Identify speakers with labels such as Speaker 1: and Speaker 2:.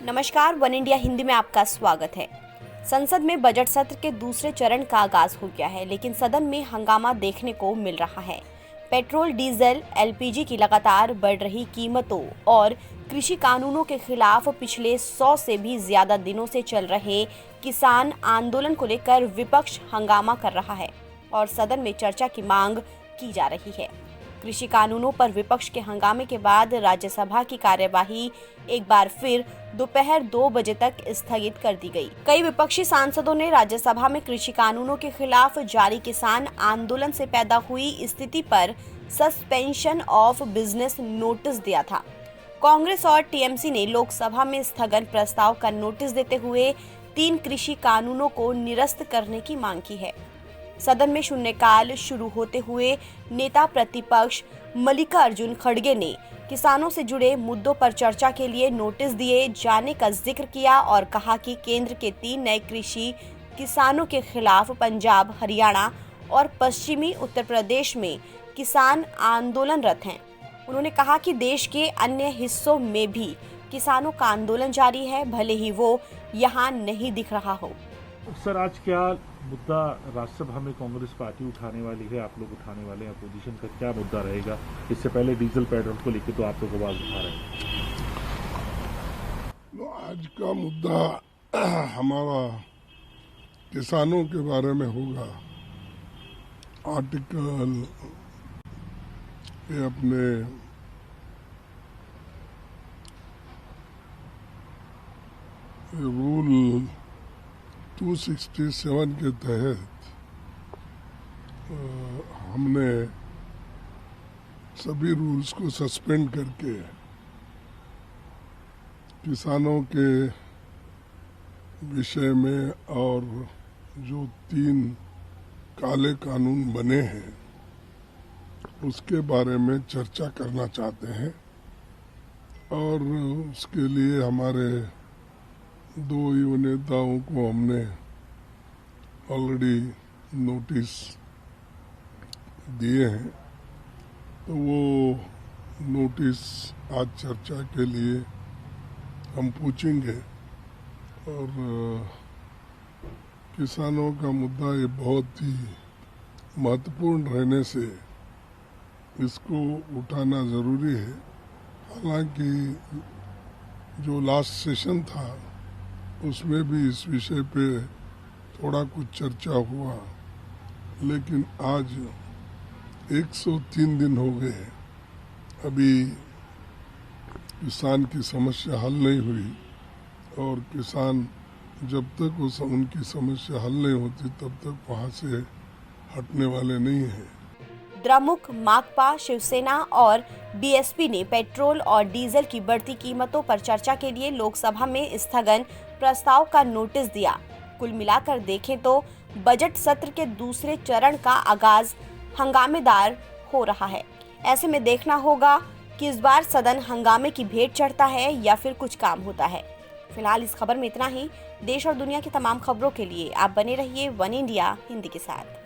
Speaker 1: नमस्कार, one India Hindi में आपका स्वागत है। संसद में बजट सत्र के दूसरे चरण का आगाज हो गया है, लेकिन सदन में हंगामा देखने को मिल रहा है। पेट्रोल, डीजल, एलपीजी की लगातार बढ़ रही कीमतों और कृषि कानूनों के खिलाफ पिछले 100 से भी ज्यादा दिनों से चल रहे किसान आंदोलन को लेकर विपक्ष हंगामा कर रहा है और सदन में चर्चा की मांग की जा रही है। कृषि कानूनों पर विपक्ष के हंगामे के बाद राज्यसभा की कार्यवाही एक बार फिर दोपहर 2 बजे तक स्थगित कर दी गई। कई विपक्षी सांसदों ने राज्यसभा में कृषि कानूनों के खिलाफ जारी किसान आंदोलन से पैदा हुई स्थिति पर सस्पेंशन ऑफ बिजनेस नोटिस दिया था। कांग्रेस और टीएमसी ने लोकसभा में स्थगन प्रस्ताव का नोटिस देते हुए 3 कृषि कानूनों को निरस्त करने की मांग की है। सदन में शून्यकाल शुरू होते हुए नेता प्रतिपक्ष मल्लिकार्जुन खड़गे ने किसानों से जुड़े मुद्दों पर चर्चा के लिए नोटिस दिए जाने का जिक्र किया और कहा कि केंद्र के 3 नए कृषि किसानों के खिलाफ पंजाब, हरियाणा और पश्चिमी उत्तर प्रदेश में किसान आंदोलनरत हैं। उन्होंने कहा कि देश के अन्य हिस्सों में भी किसानों का आंदोलन जारी है, भले ही वो यहाँ नहीं दिख रहा हो।
Speaker 2: सर, आज क्या मुद्दा राज्यसभा में कांग्रेस पार्टी उठाने वाली है, आप लोग उठाने वाले हैं, अपोजिशन का क्या मुद्दा रहेगा? इससे पहले डीजल पेट्रोल को लेकर तो आप लोग आवाज उठा रहे हैं।
Speaker 3: आज का मुद्दा हमारा किसानों के बारे में होगा। आर्टिकल ये अपने रूल 267 के तहत हमने सभी रूल्स को सस्पेंड करके किसानों के विषय में और जो 3 काले कानून बने हैं उसके बारे में चर्चा करना चाहते हैं और उसके लिए हमारे 2 युवा नेताओं को हमने ऑलरेडी नोटिस दिए हैं। तो वो नोटिस आज चर्चा के लिए हम पूछेंगे और किसानों का मुद्दा ये बहुत ही महत्वपूर्ण रहने से इसको उठाना ज़रूरी है। हालांकि जो लास्ट सेशन था उसमें भी इस विषय पे थोड़ा कुछ चर्चा हुआ, लेकिन आज 103 दिन हो गए, अभी किसान की समस्या हल नहीं हुई और किसान जब तक उनकी समस्या हल नहीं होती तब तक वहाँ से हटने वाले नहीं हैं।
Speaker 1: द्रमुक, माकपा, शिवसेना और बीएसपी ने पेट्रोल और डीजल की बढ़ती कीमतों पर चर्चा के लिए लोकसभा में स्थगन प्रस्ताव का नोटिस दिया। कुल मिलाकर देखें तो बजट सत्र के दूसरे चरण का आगाज हंगामेदार हो रहा है। ऐसे में देखना होगा कि इस बार सदन हंगामे की भेंट चढ़ता है या फिर कुछ काम होता है। फिलहाल इस खबर में इतना ही। देश और दुनिया की तमाम खबरों के लिए आप बने रहिए वन इंडिया हिंदी के साथ।